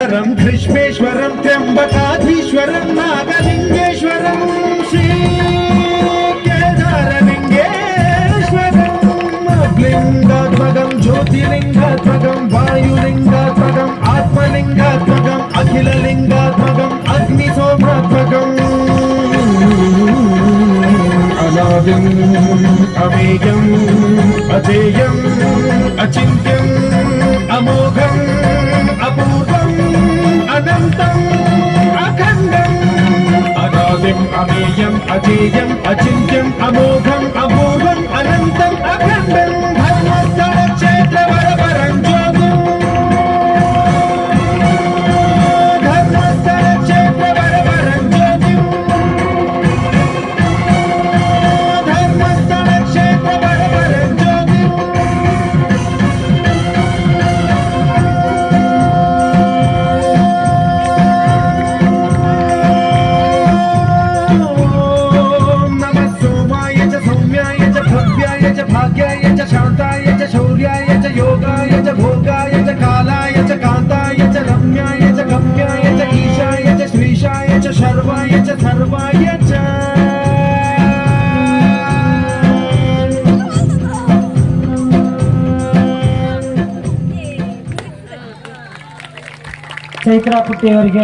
वरं कृष्णेश्वरं त्र्यंबकाधीश्वरं नागलिंगेश्वरं श्री केदारलिंगेश्वरं लिंगात्मकं ज्योतिर्लिंगात्मकं वायुलिंगात्मकं आत्मलिंगात्मकं अखिललिंगात्मकं अग्निसोमात्मकं अनादिं अमेयं अजेयं अचिन्त्यं अमोघं अपूर्वं अनन्तं अखण्डं अनादिं अमेयं अजेयं अचिन्त्यं अमोघं अपूर्वं अनन्तं अखण्डं धर्मस्थलक्षेत्रवरवरं ज्योतिं धर्मस्थलक्षेत्रवरवरं ज्योतिं धर्मस्थलक्षेत्रवरवरं ज्योतिं भाग्याय च शान्ताय च शौर्याय च योगाय च भोगाय च कालाय च कान्ताय च रम्याय च गम्याय च ईशाय च श्रीशाय च शर्वाय च सर्वाय च ಚೈತ್ರ ಪುಟ್ಟಿಯವರಿಗೆ